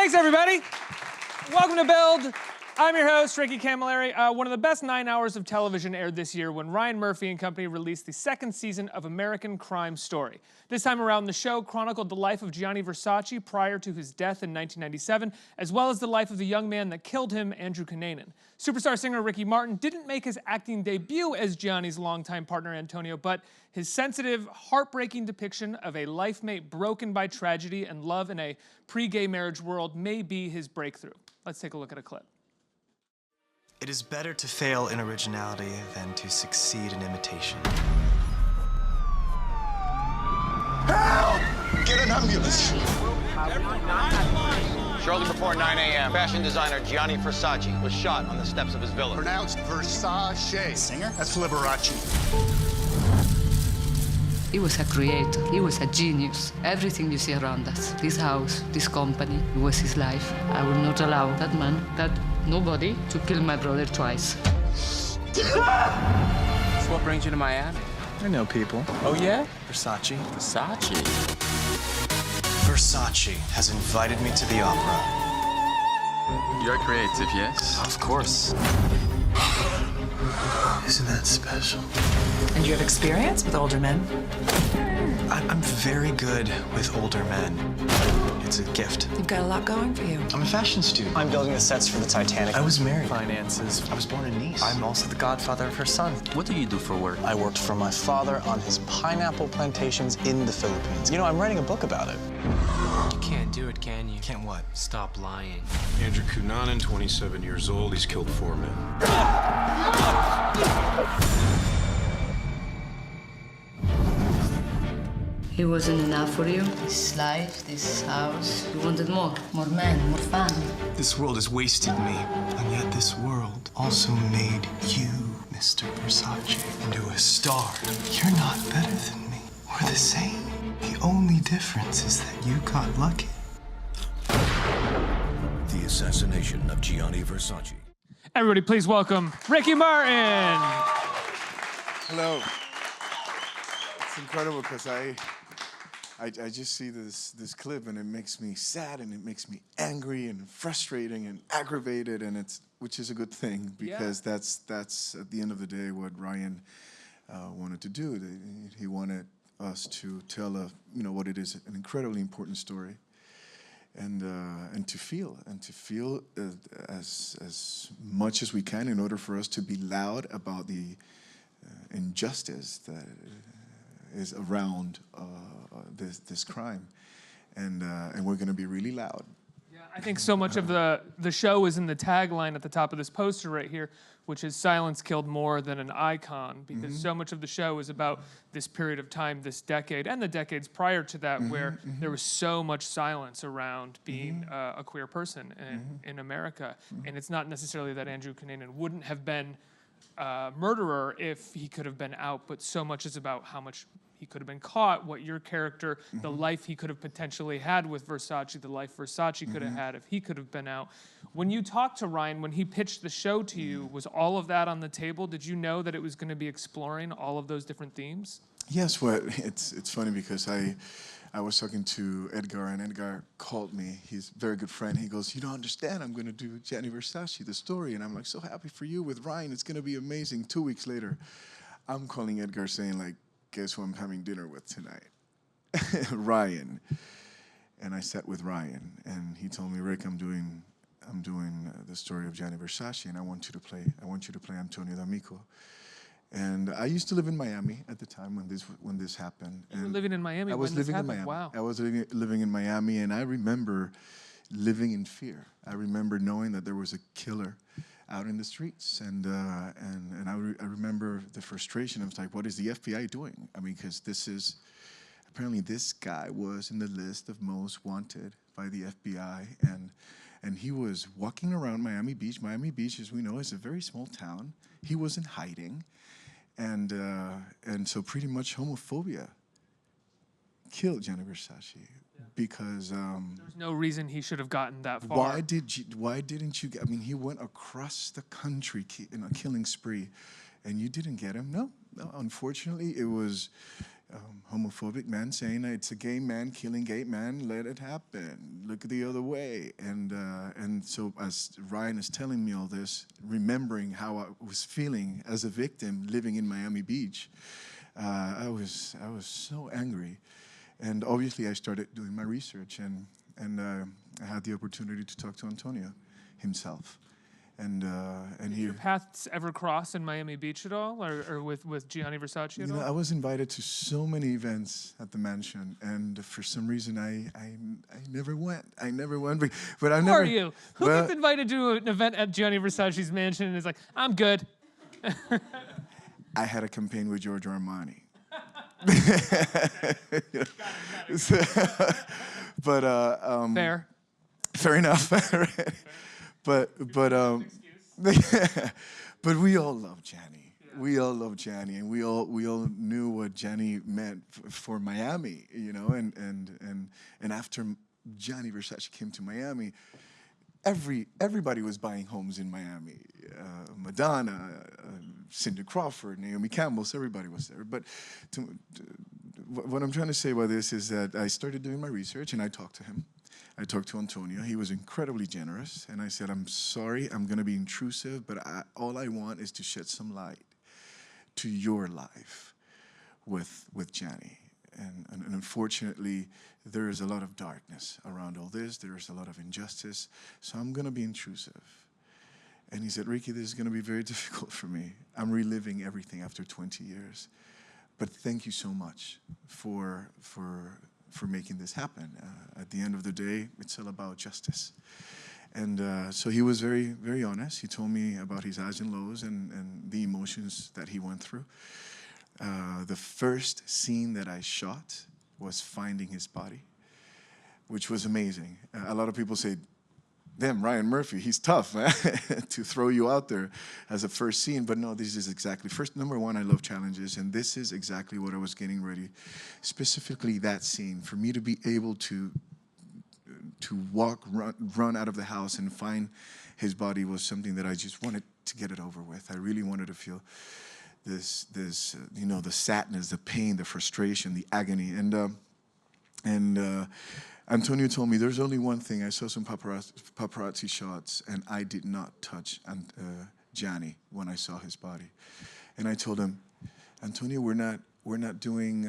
Thanks, everybody. Welcome to Build. I'm your host, Ricky Camilleri. One of the best 9 hours of television aired this year when Ryan Murphy and company released the second season of American Crime Story. This time around, the show chronicled the life of Gianni Versace prior to his death in 1997, as well as the life of the young man that killed him, Andrew Cunanan. Superstar singer Ricky Martin didn't make his acting debut as Gianni's longtime partner, Antonio, but his sensitive, heartbreaking depiction of a life mate broken by tragedy and love in a pre-gay marriage world may be his breakthrough. Let's take a look at a clip. It is better to fail in originality than to succeed in imitation. Help! Get an ambulance. Shortly before 9 a.m., fashion designer Gianni Versace was shot on the steps of his villa. Pronounced Versace. Singer? That's Liberace. He was a creator. He was a genius. Everything you see around us, this house, this company, it was his life. I will not allow that man, that nobody, to kill my brother twice. So what brings you to Miami? I know people. Oh, yeah? Versace. Versace? Versace has invited me to the opera. You're creative, yes? Of course. Isn't that special? And you have experience with older men? I'm very good with older men. It's a gift. You've got a lot going for you. I'm a fashion student. I'm building the sets for the Titanic. I was married. Finances. I was born in Nice. I'm also the godfather of her son. What do you do for work? I worked for my father on his pineapple plantations in the Philippines. You know, I'm writing a book about it. You can't do it, can you? Can't what? Stop lying. Andrew Cunanan, 27 years old. He's killed 4 men. He wasn't enough for you? This life, this house. You wanted more. More men, more fun. This world has wasted me, and yet this world also made you, Mr. Versace, into a star. You're not better than me. We're the same. The only difference is that you got lucky. The Assassination of Gianni Versace. Everybody, please welcome Ricky Martin. Hello. It's incredible because I just see this clip and it makes me sad and it makes me angry and frustrating and aggravated, and which is a good thing because that's at the end of the day what Ryan wanted to do. He wanted us to tell what it is, an incredibly important story, and to feel as much as we can in order for us to be loud about the injustice that is around this crime, and we're going to be really loud. Yeah, I think so much of the show is in the tagline at the top of this poster right here, which is "Silence killed more than an icon," because so much of the show is about this period of time, this decade, and the decades prior to that, where there was so much silence around being a queer person in America. And it's not necessarily that Andrew Cunanan wouldn't have been a murderer if he could have been out, but so much is about how much he could have been caught, what your character, the life he could have potentially had with Versace, the life Versace could have had if he could have been out. When you talked to Ryan, when he pitched the show to you, was all of that on the table? Did you know that it was going to be exploring all of those different themes? Yes, well, it's funny because I was talking to Edgar, and Edgar called me. He's a very good friend. He goes, "You don't understand, I'm going to do Gianni Versace, the story." And I'm like, "So happy for you with Ryan. It's going to be amazing." 2 weeks later, I'm calling Edgar saying, like, "Guess who I'm having dinner with tonight?" Ryan. And I sat with Ryan, and he told me, "Rick, I'm doing the story of Gianni Versace, and I want you to play Antonio D'Amico." And I used to live in Miami at the time when this happened. You were living in Miami I was when this living in happened? Miami. Wow. I was living in Miami, and I remember living in fear. I remember knowing that there was a killer out in the streets, and I remember the frustration. I was like, what is the FBI doing? I mean, because apparently this guy was in the list of most wanted by the FBI, and he was walking around Miami Beach. Miami Beach, as we know, is a very small town. He was in hiding, and so pretty much homophobia killed Gianni Versace. Because there's no reason he should have gotten that far. Why didn't you? I mean, he went across the country in a killing spree, and you didn't get him. No. Unfortunately, it was homophobic man saying it's a gay man killing gay man, let it happen, look the other way. And so as Ryan is telling me all this, remembering how I was feeling as a victim living in Miami Beach, I was so angry. And obviously I started doing my research, and I had the opportunity to talk to Antonio himself. And Did your paths ever cross in Miami Beach at all, or with Gianni Versace at all? I was invited to so many events at the mansion, and for some reason I never went. I never went. But I Who never. are you? Who gets invited to an event at Gianni Versace's mansion and is like, I'm good? I had a campaign with Giorgio Armani. But Fair. Fair enough. But but we all love Gianni. Yeah. We all love Gianni, and we all knew what Gianni meant for Miami, you know. And after Gianni Versace came to Miami, everybody was buying homes in Miami. Madonna, Cindy Crawford, Naomi Campbell, everybody was there. But what I'm trying to say by this is that I started doing my research, and I talked to him. I talked to Antonio. He was incredibly generous, and I said, I'm sorry, I'm going to be intrusive, but all I want is to shed some light to your life with Gianni. And unfortunately, there is a lot of darkness around all this. There is a lot of injustice, so I'm going to be intrusive. And he said, Ricky, this is going to be very difficult for me. I'm reliving everything after 20 years. But thank you so much for making this happen. At the end of the day, it's all about justice. And so he was very, very honest. He told me about his highs and lows and the emotions that he went through. The first scene that I shot was finding his body, which was amazing. A lot of people say, damn, Ryan Murphy, he's tough, man, to throw you out there as a first scene. But no, this is exactly, number one, I love challenges, and this is exactly what I was getting ready. Specifically that scene, for me to be able to run out of the house and find his body was something that I just wanted to get it over with. I really wanted to feel this you know, the sadness, the pain, the frustration, the agony. And Antonio told me there's only one thing. I saw some paparazzi shots, and I did not touch Gianni when I saw his body. And I told him, Antonio, we're not doing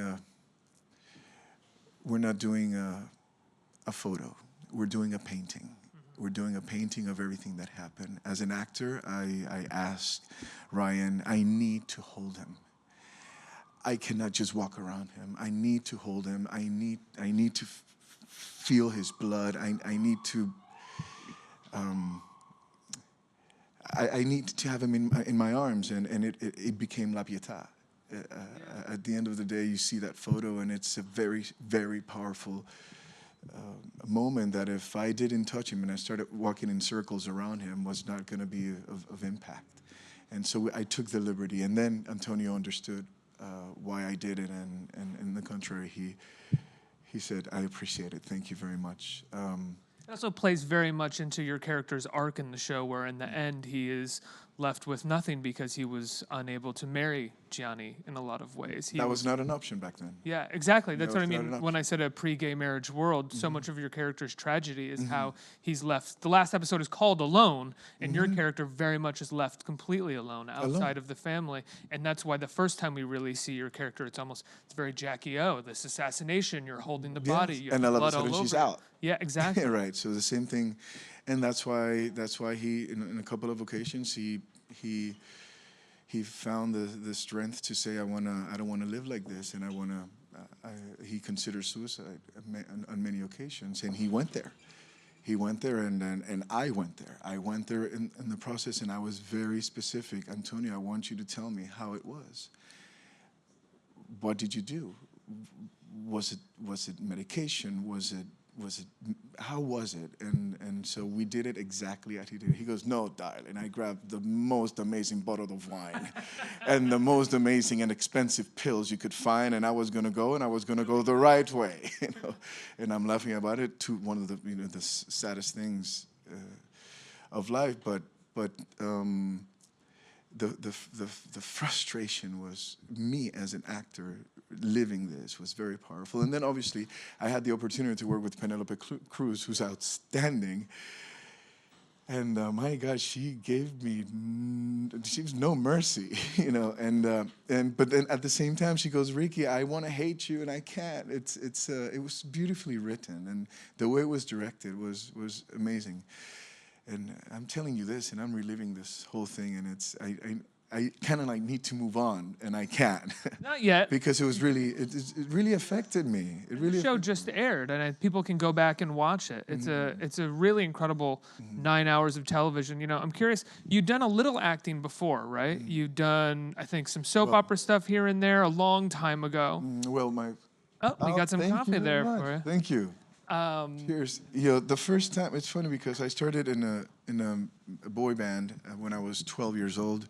a photo. We're doing a painting. We're doing a painting of everything that happened. As an actor, I asked Ryan, I need to hold him. I cannot just walk around him. I need to hold him. I need to feel his blood. I need to I need to have him in my arms, and it became La Pietà. At the end of the day, you see that photo, and it's a very, very powerful moment that if I didn't touch him and I started walking in circles around him, was not going to be of impact. And so I took the liberty, and then Antonio understood why I did it, and in the contrary, he said, I appreciate it, thank you very much. It also plays very much into your character's arc in the show, where in the end he is left with nothing because he was unable to marry Gianni in a lot of ways. That was not an option back then. Yeah, exactly. That's what I mean when I said a pre-gay marriage world. So much of your character's tragedy is how he's left. The last episode is called Alone, and your character very much is left completely alone outside of the family. And that's why the first time we really see your character, it's very Jackie O. This assassination, you're holding the body, you have and all of a blood sudden all over she's you. out. Yeah, exactly. Right. So the same thing, and that's why he in a couple of occasions he found the strength to say I don't want to live like this, and he considered suicide on many occasions, and he went there. He went there, and I went there. I went there in the process, and I was very specific. Antonio, I want you to tell me how it was. What did you do? Was it medication? How was it? And so we did it exactly as he did. He goes, no, darling. I grabbed the most amazing bottle of wine and the most amazing and expensive pills you could find, and I was going to go the right way. You know? And I'm laughing about it, to one of the saddest things of life. But the frustration was me as an actor living this was very powerful. And then obviously I had the opportunity to work with Penelope Cruz, who's outstanding. And my God, she gave me, she was no mercy, you know. But then at the same time, she goes, Ricky, I want to hate you, and I can't. It was beautifully written, and the way it was directed was amazing. And I'm telling you this, and I'm reliving this whole thing, and I kind of like need to move on, and I can't. Not yet. Because it was really, it really affected me. It really The show just aired, and people can go back and watch it. It's a really incredible 9 hours of television. You know, I'm curious. You've done a little acting before, right? You've done, I think, some soap opera stuff here and there a long time ago. Well, we got some coffee there for you. Thank you. Cheers. You know, the first time, it's funny because I started in a boy band when I was 12 years old.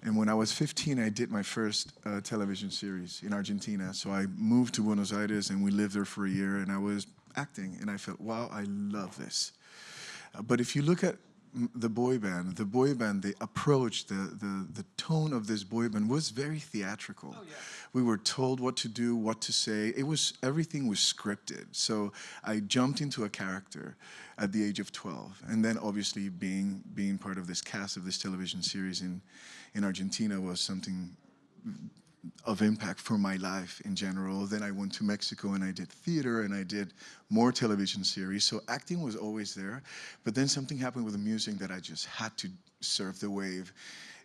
And when I was 15, I did my first television series in Argentina. So I moved to Buenos Aires, and we lived there for a year, and I was acting. And I felt, wow, I love this. But if you look at the boy band, the approach, the tone of this boy band was very theatrical. Oh, yeah. We were told what to do, what to say. Everything was scripted. So I jumped into a character at the age of 12. And then obviously being part of this cast of this television series in Argentina was something of impact for my life in general. Then I went to Mexico and I did theater and I did more television series. So acting was always there. But then something happened with the music that I just had to surf the wave.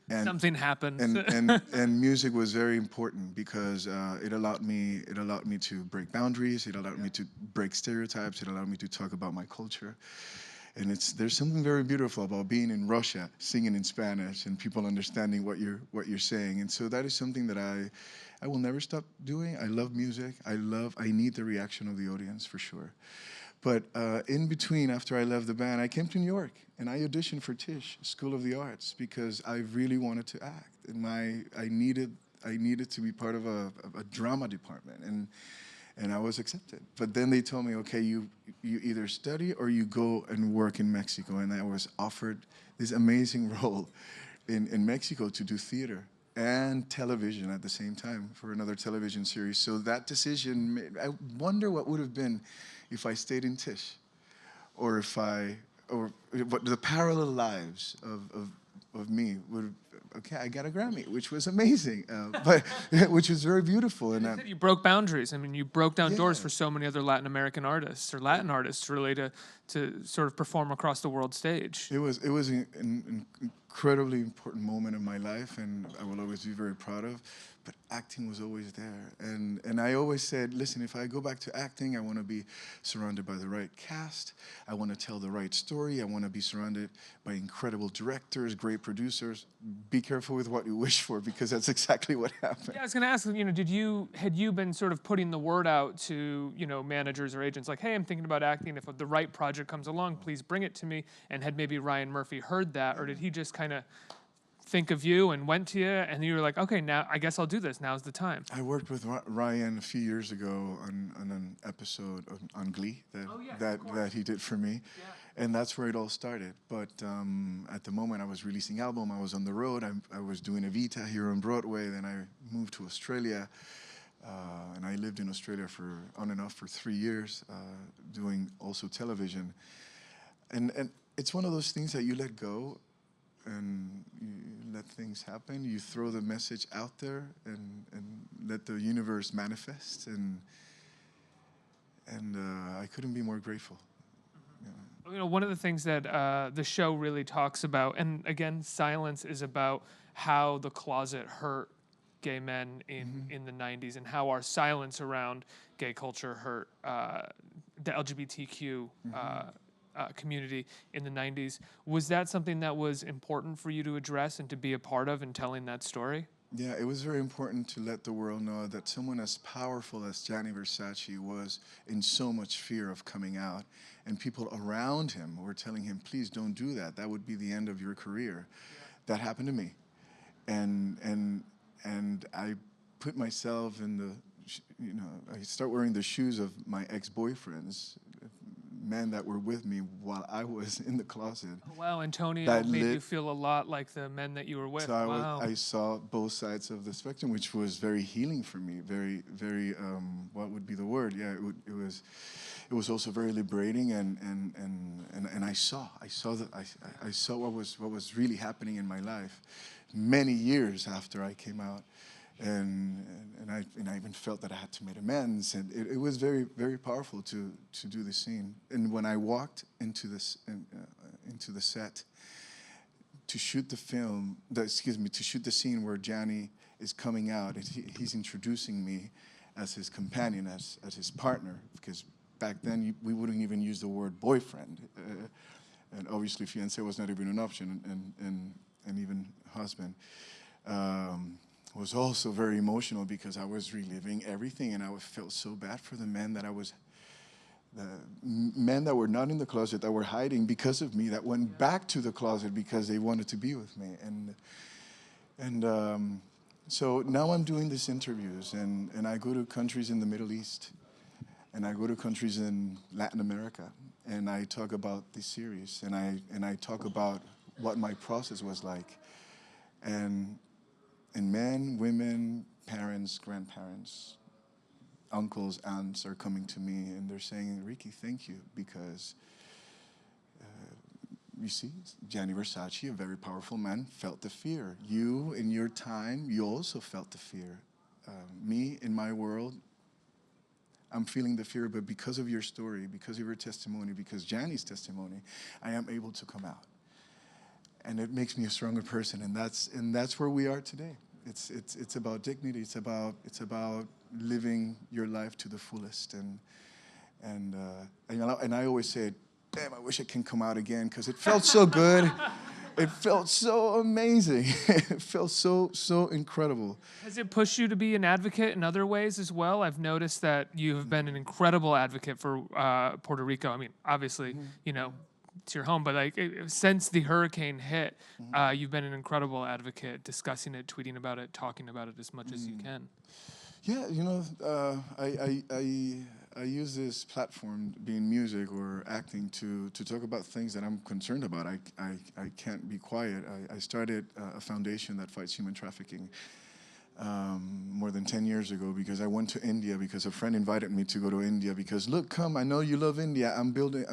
And something happened. And music was very important because it allowed me to break boundaries. It allowed me to break stereotypes. It allowed me to talk about my culture. And there's something very beautiful about being in Russia, singing in Spanish, and people understanding what you're saying. And so that is something that I will never stop doing. I love music. I need the reaction of the audience for sure. But in between, after I left the band, I came to New York and I auditioned for Tisch, School of the Arts, because I really wanted to act. And I needed to be part of a drama department. And I was accepted. But then they told me, okay, you either study or you go and work in Mexico. And I was offered this amazing role in Mexico to do theater and television at the same time for another television series. So that decision, I wonder what would have been if I stayed in Tisch, or what the parallel lives of me would. Okay, I got a Grammy, which was amazing, but which was very beautiful. And you broke boundaries. I mean, you broke down doors for so many other Latin American artists or Latin artists really to sort of perform across the world stage. It was an incredibly important moment in my life, and I will always be very proud of. But acting was always there, and I always said, listen, if I go back to acting, I want to be surrounded by the right cast. I want to tell the right story. I want to be surrounded by incredible directors, great producers. Be careful with what you wish for, because that's exactly what happened. Yeah, I was going to ask, you know, had you been sort of putting the word out to, you know, managers or agents like, hey, I'm thinking about acting. If the right project comes along, please bring it to me. And had maybe Ryan Murphy heard that, or did he just kind of think of you and went to you, and you were like, okay, now I guess I'll do this. Now's the time. I worked with Ryan a few years ago on an episode on Glee that he did for me, and that's where it all started. But at the moment I was releasing album, I was on the road. I was doing Evita here on Broadway. Then I moved to Australia, and I lived in Australia on and off for 3 years, doing also television. And it's one of those things that you let go and you let things happen. You throw the message out there and let the universe manifest. And I couldn't be more grateful. You know, one of the things that the show really talks about, and again, Silence is about how the closet hurt gay men in the 90s and how our silence around gay culture hurt the LGBTQ community in the 90s. Was that something that was important for you to address and to be a part of in telling that story? Yeah, it was very important to let the world know that someone as powerful as Gianni Versace was in so much fear of coming out, and people around him were telling him, please don't do that. That would be the end of your career. Yeah. That happened to me. And I put myself in I start wearing the shoes of my ex-boyfriends, men that were with me while I was in the closet. Oh, wow, Antonio That made lit- you feel a lot like the men that you were with. So Wow. I saw both sides of the spectrum, which was very healing for me. Very, very. What would be the word? Yeah, it was. It was also very liberating, and I saw what was really happening in my life, many years after I came out, and I even felt that I had to make amends, and it was very, very powerful to do the scene. And when I walked into into the set to shoot the film, to shoot the scene where Gianni is coming out, he's introducing me as his companion, as his partner, because back then we wouldn't even use the word boyfriend, and obviously fiancé was not even an option, and even husband. Was also very emotional because I was reliving everything, and I felt so bad for the men that were not in the closet, that were hiding because of me, that went back to the closet because they wanted to be with me. So now I'm doing these interviews, and I go to countries in the Middle East, and I go to countries in Latin America, and I talk about this series, and I talk about what my process was like. And men, women, parents, grandparents, uncles, aunts are coming to me, and they're saying, Ricky, thank you, because you see, Gianni Versace, a very powerful man, felt the fear. You, in your time, you also felt the fear. Me, in my world, I'm feeling the fear, but because of your story, because of your testimony, because Gianni's testimony, I am able to come out. And it makes me a stronger person, and that's where we are today. It's about dignity. It's about living your life to the fullest, and I always say, damn, I wish it can come out again because it felt so good. It felt so amazing. It felt so incredible. Has it pushed you to be an advocate in other ways as well? I've noticed that you have been an incredible advocate for Puerto Rico. I mean, obviously, you know, it's your home, but like since the hurricane hit, you've been an incredible advocate, discussing it, tweeting about it, talking about it as much as you can. Yeah, you know, I use this platform, being music or acting, to talk about things that I'm concerned about. I can't be quiet. I started a foundation that fights human trafficking more than 10 years ago because I went to India because a friend invited me to go to India because, look, come, I know you love India. I'm building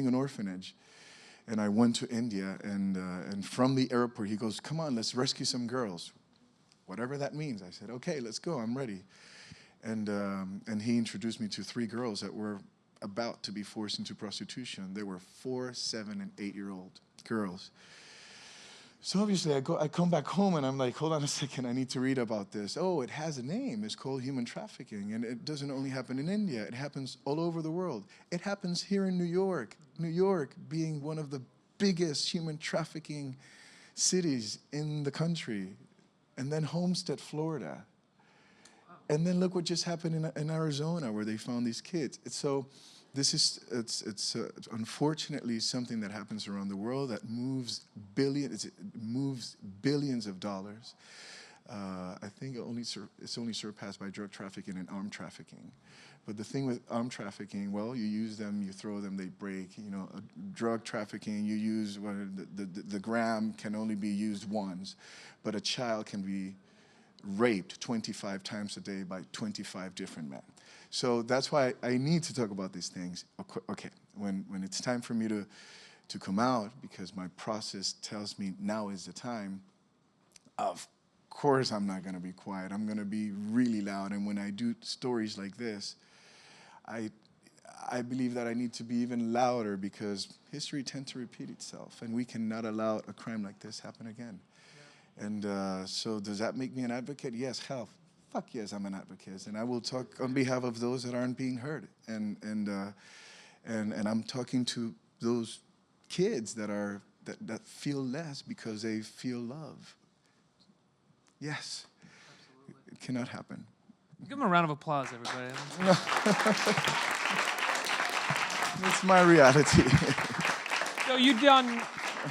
an orphanage. And I went to India, and from the airport, he goes, come on, let's rescue some girls. Whatever that means. I said, okay, let's go, I'm ready. And he introduced me to 3 girls that were about to be forced into prostitution. They were 4, 7, and 8-year-old girls. So obviously I come back home and I'm like, hold on a second, I need to read about this. Oh, it has a name, it's called human trafficking. And it doesn't only happen in India, it happens all over the world. It happens here in New York. New York being one of the biggest human trafficking cities in the country. And then Homestead, Florida. And then look what just happened in Arizona where they found these kids. It's unfortunately something that happens around the world that moves billions of dollars. I think it's only surpassed by drug trafficking and armed trafficking. But the thing with armed trafficking, well, you use them, you throw them, they break. You know, drug trafficking, you use the gram can only be used once, but a child can be raped 25 times a day by 25 different men. So that's why I need to talk about these things. Okay, when it's time for me to come out, because my process tells me now is the time, of course I'm not gonna be quiet. I'm gonna be really loud. And when I do stories like this, I believe that I need to be even louder because history tends to repeat itself, and we cannot allow a crime like this happen again. Yeah. And so does that make me an advocate? Yes, hell, fuck yes, I'm an advocate. And I will talk on behalf of those that aren't being heard. And I'm talking to those kids that feel less because they feel love. Yes, absolutely. It cannot happen. Give them a round of applause, everybody. It's my reality. So you've done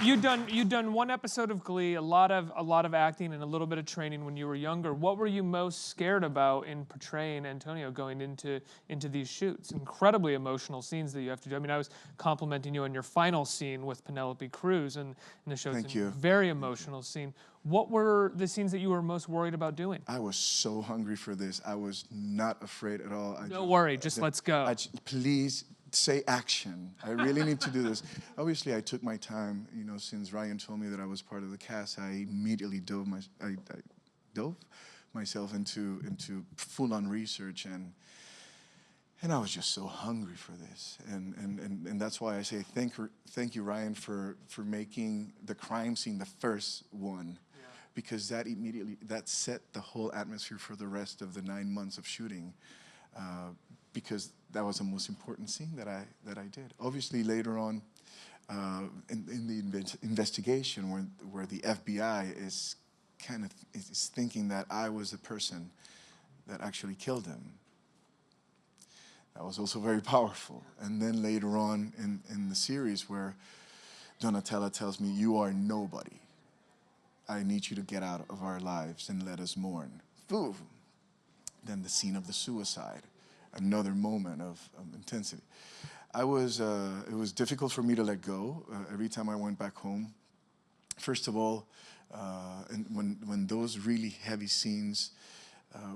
you'd done one episode of Glee, a lot of acting and a little bit of training when you were younger. What were you most scared about in portraying Antonio going into these shoots? Incredibly emotional scenes that you have to do. I mean, I was complimenting you on your final scene with Penelope Cruz in the show. Thank you. Very emotional scene. What were the scenes that you were most worried about doing? I was so hungry for this. I was not afraid at all. Don't worry, just let's go. Please say action. I really need to do this. Obviously, I took my time. You know, since Ryan told me that I was part of the cast, I immediately dove myself into full-on research, and I was just so hungry for this. And that's why I say thank you, Ryan, for making the crime scene the first one. Because that set the whole atmosphere for the rest of the 9 months of shooting, because that was the most important scene that I did. Obviously, later on, in the investigation, where the FBI is is thinking that I was the person that actually killed him. That was also very powerful. And then later on in the series, where Donatella tells me, "You are nobody. I need you to get out of our lives and let us mourn." Boom. Then the scene of the suicide, another moment of intensity. It was difficult for me to let go every time I went back home. First of all, and when those really heavy scenes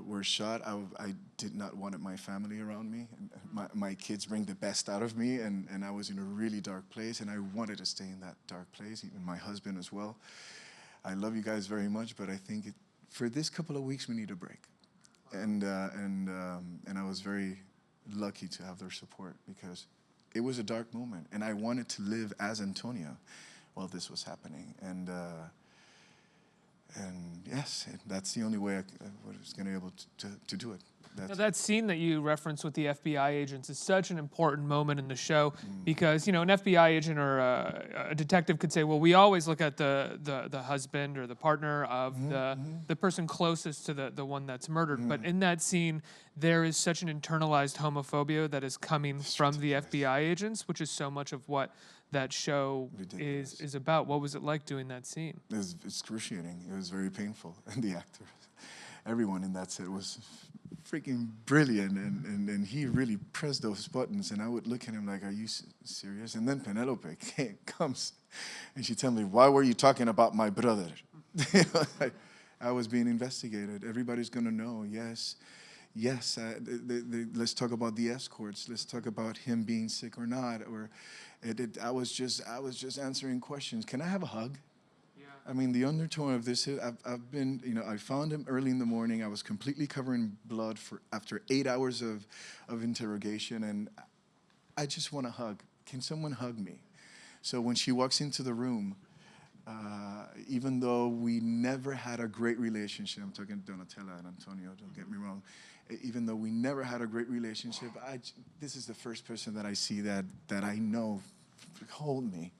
were shot, I did not want my family around me. My kids bring the best out of me, and I was in a really dark place, and I wanted to stay in that dark place, even my husband as well. I love you guys very much, but I think for this couple of weeks we need a break, and I was very lucky to have their support, because it was a dark moment, and I wanted to live as Antonio while this was happening, and yes, that's the only way I was going to be able to do it. Now, that scene that you referenced with the FBI agents is such an important moment in the show, because, you know, an FBI agent or a detective could say, well, we always look at the husband or the partner of the person closest to the one that's murdered. But in that scene, there is such an internalized homophobia that is coming from the FBI agents, which is so much of what that show is about. What was it like doing that scene? It was excruciating. It was very painful. And the actors, everyone in that set was freaking brilliant, and he really pressed those buttons, and I would look at him like, are you serious? And then Penelope comes, and she tells me, why were you talking about my brother? I was being investigated. Everybody's going to know, yes, let's talk about the escorts. Let's talk about him being sick or not. Or I was just answering questions. Can I have a hug? I mean, the undertone of this is, I've been, you know, I found him early in the morning. I was completely covered in blood after 8 hours of interrogation, and I just want a hug. Can someone hug me? So when she walks into the room, even though we never had a great relationship, I'm talking Donatella and Antonio, don't get me wrong, even though we never had a great relationship, this is the first person that I see that I know hold me.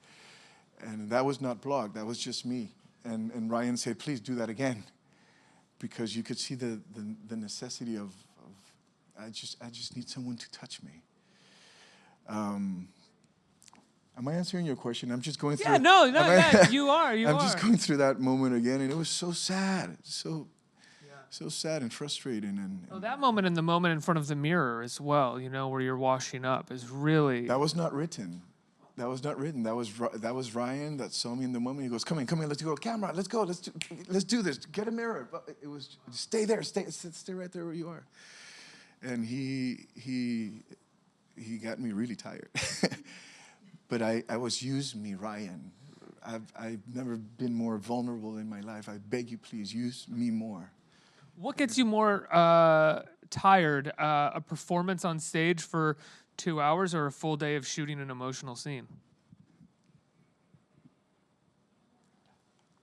And that was not blogged, that was just me. And Ryan said, please do that again. Because you could see the necessity of I just need someone to touch me. Am I answering your question? I'm just going through. Yeah, no, you are. I'm just going through that moment again, and it was so sad, so sad and frustrating. And that moment and the moment in front of the mirror as well, you know, where you're washing up, is really. That was not written. That was not written. That was Ryan that saw me in the moment. He goes, come in, let's go, camera, let's go, let's do this. Get a mirror. It was stay there, stay right there where you are. And he got me really tired. But I was use me, Ryan. I've never been more vulnerable in my life. I beg you, please use me more. What gets you more tired? A performance on stage for 2 hours, or a full day of shooting an emotional scene?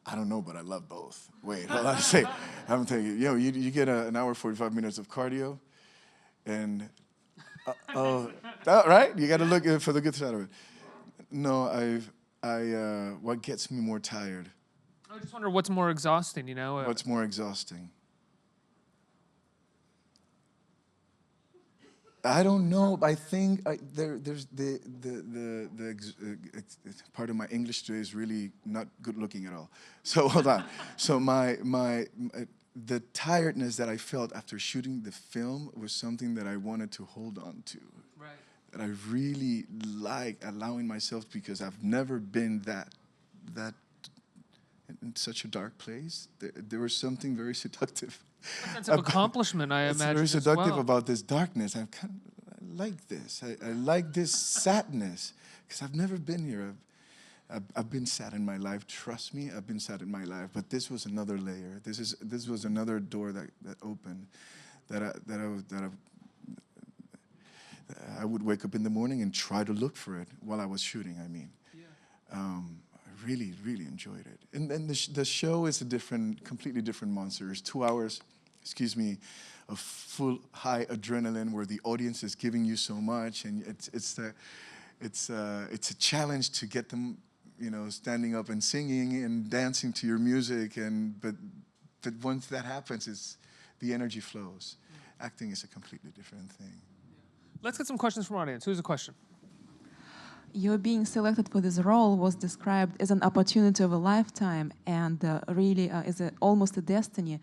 I don't know, but I love both. Wait, hold on a second. I'm telling you, you get an hour, 45 minutes of cardio, and right? You got to look for the good side of it. No, what gets me more tired? I just wonder what's more exhausting, you know? What's more exhausting? I don't know. I think there's part of my English today is really not good looking at all. So hold on. So the tiredness that I felt after shooting the film was something that I wanted to hold on to. Right. That I really like allowing myself, because I've never been that in such a dark place. There was something very seductive. A sense of accomplishment, I It's imagine, very as seductive well. about this darkness. I like this. I like this sadness, because I've never been here. I've been sad in my life. Trust me, I've been sad in my life. But this was another layer. This was another door that opened. I would wake up in the morning and try to look for it while I was shooting. I mean, I really, really enjoyed it. And then the show is completely different monster. It's 2 hours, of full high adrenaline where the audience is giving you so much, and it's a challenge to get them, standing up and singing and dancing to your music. But once that happens, the energy flows. Acting is a completely different thing. Let's get some questions from our audience. Who's a question? Your being selected for this role was described as an opportunity of a lifetime and really is almost a destiny.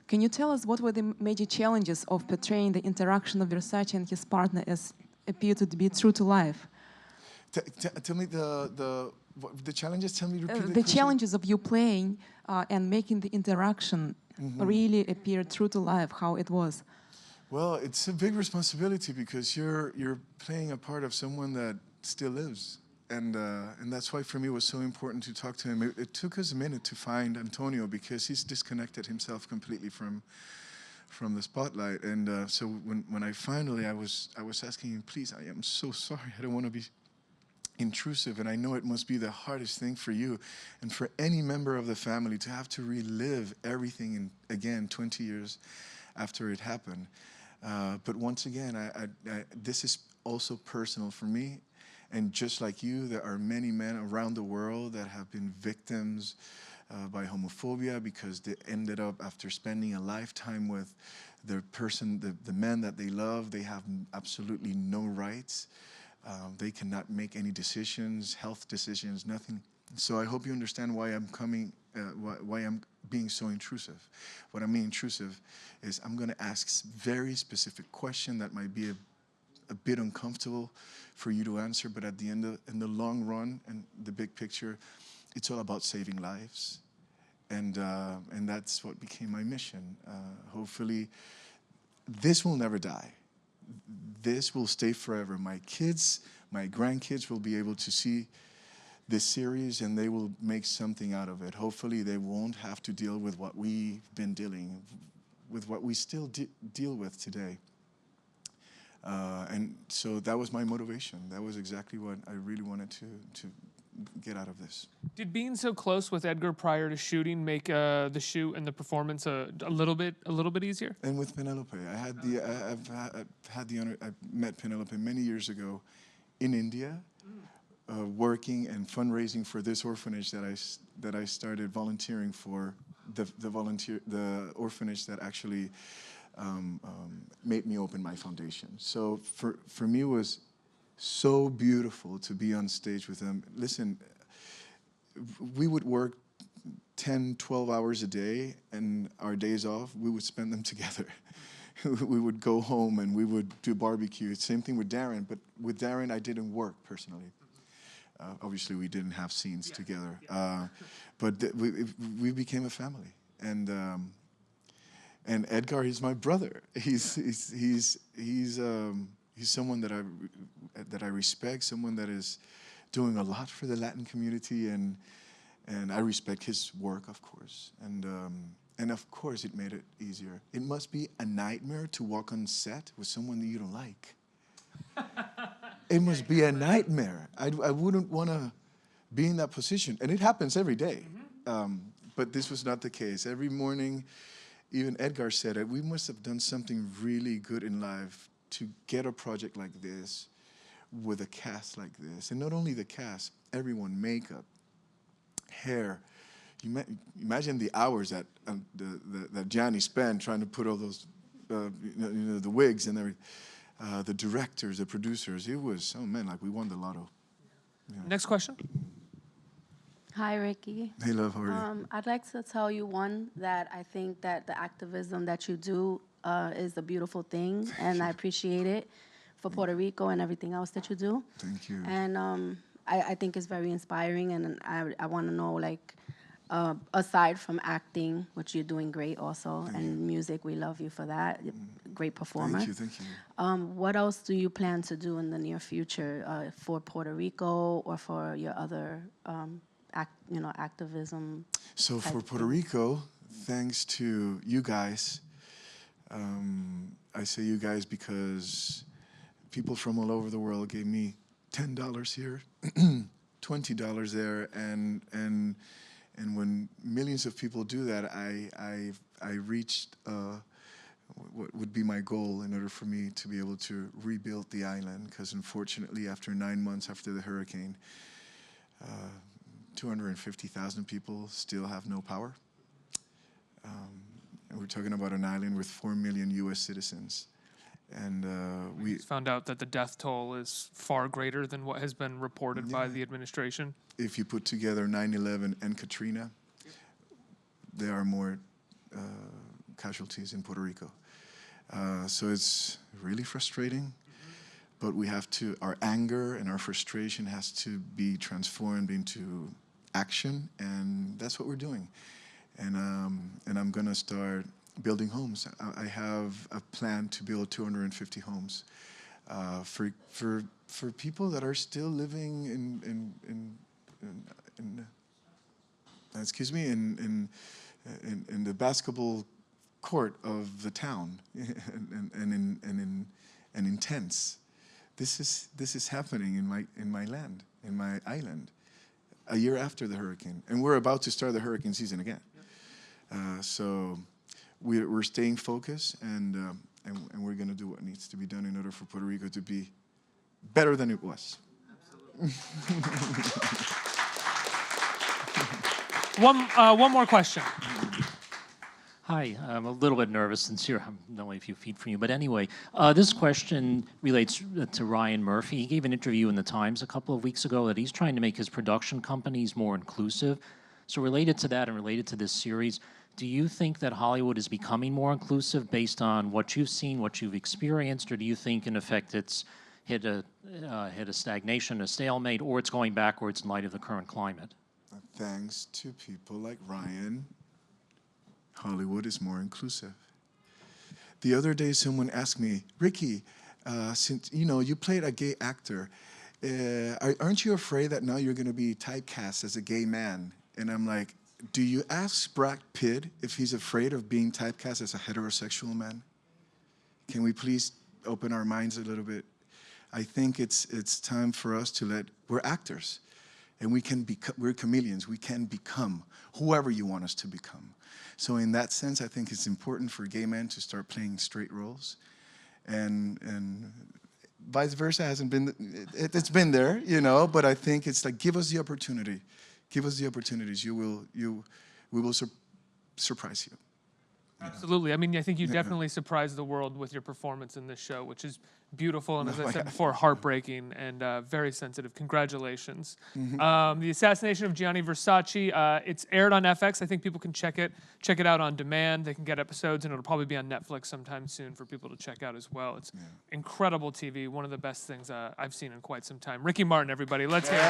Can you tell us what were the major challenges of portraying the interaction of Versace and his partner as appear to be true to life? Tell me the challenges. Tell me, repeat the challenges of you playing and making the interaction really appear true to life, how it was. Well, it's a big responsibility, because you're playing a part of someone that still lives, and that's why for me it was so important to talk to him. It took us a minute to find Antonio, because he's disconnected himself completely from the spotlight. And so when I finally I was asking him, please, I am so sorry, I don't want to be intrusive, and I know it must be the hardest thing for you and for any member of the family to have to relive everything again 20 years after it happened. But once again, this is also personal for me. And just like you, there are many men around the world that have been victims by homophobia, because they ended up, after spending a lifetime with the man that they love, they have absolutely no rights. They cannot make any decisions, health decisions, nothing. So I hope you understand why I'm why I'm being so intrusive. What I mean intrusive is I'm going to ask very specific question that might be a bit uncomfortable for you to answer, but at the end in the long run and the big picture, it's all about saving lives, and that's what became my mission. Hopefully, this will never die. This will stay forever. My kids, my grandkids will be able to see this series, and they will make something out of it. Hopefully, they won't have to deal with what we've been dealing with, what we still deal with today. And so that was my motivation. That was exactly what I really wanted to get out of this. Did being so close with Edgar prior to shooting make the shoot and the performance a little bit easier? And with Penelope, I've had the honor. I met Penelope many years ago in India, working and fundraising for this orphanage that I started volunteering for. The orphanage that actually made me open my foundation. So for me, it was so beautiful to be on stage with them. Listen, we would work 10, 12 hours a day, and our days off, we would spend them together. We would go home and we would do barbecue. Same thing with Darren, but with Darren, I didn't work personally. Obviously, we didn't have scenes together, but we became a family. And Edgar, he's my brother. He's someone that I respect, someone that is doing a lot for the Latin community, and I respect his work, of course. And of course, it made it easier. It must be a nightmare to walk on set with someone that you don't like. It must be a nightmare. I wouldn't want to be in that position. And it happens every day. But this was not the case. Every morning, even Edgar said it, we must have done something really good in life to get a project like this with a cast like this. And not only the cast, everyone, makeup, hair. Imagine the hours that Gianni spent trying to put all those, the wigs and everything. the directors, the producers. It was, oh man, like we won the lotto. Yeah. Next question. Hi, Ricky. Hey, love, how are you? I'd like to tell you, one, that I think that the activism that you do is a beautiful thing, and I appreciate it for Puerto Rico and everything else that you do. Thank you. And I think it's very inspiring, and I want to know, like, aside from acting, which you're doing great also, and music, we love you for that. Great performer. Thank you. What else do you plan to do in the near future for Puerto Rico or for your other activism? So for Puerto Rico, thanks to you guys, I say you guys because people from all over the world gave me $10 here, $20 there, and when millions of people do that, I reached what would be my goal in order for me to be able to rebuild the island. Because unfortunately, after 9 months after the hurricane, 250,000 people still have no power. And we're talking about an island with 4 million U.S. citizens. And we found out that the death toll is far greater than what has been reported by the administration. If you put together 9/11 and Katrina, there are more casualties in Puerto Rico. So it's really frustrating, but we have to, our anger and our frustration has to be transformed into action, and that's what we're doing. And I'm gonna start building homes. I have a plan to build 250 homes for people that are still living in the basketball court of the town, and in tents. This is happening in my land, in my island, a year after the hurricane, and we're about to start the hurricane season again. So we're staying focused, and we're going to do what needs to be done in order for Puerto Rico to be better than it was. One more question. Hi, I'm a little bit nervous since I'm only a few feet from you. But anyway, this question relates to Ryan Murphy. He gave an interview in the Times a couple of weeks ago that he's trying to make his production companies more inclusive. So related to that and related to this series, do you think that Hollywood is becoming more inclusive based on what you've seen, what you've experienced, or do you think, in effect, it's hit a stagnation, a stalemate, or it's going backwards in light of the current climate? Thanks to people like Ryan, Hollywood is more inclusive. The other day, someone asked me, Ricky, since you played a gay actor, aren't you afraid that now you're going to be typecast as a gay man? And I'm like, do you ask Brad Pitt if he's afraid of being typecast as a heterosexual man? Can we please open our minds a little bit? I think it's time for us to we're actors, and we're chameleons. We can become whoever you want us to become. So in that sense, I think it's important for gay men to start playing straight roles, and vice versa it's been there, but I think it's like, give us the opportunity. Give us the opportunities. We will surprise you. Absolutely. I mean, I think you definitely surprised the world with your performance in this show, which is beautiful and, as I said before, heartbreaking and very sensitive. Congratulations. The Assassination of Gianni Versace, it's aired on FX. I think people can check it out on demand. They can get episodes, and it'll probably be on Netflix sometime soon for people to check out as well. It's incredible TV, one of the best things I've seen in quite some time. Ricky Martin, everybody. Let's hear it.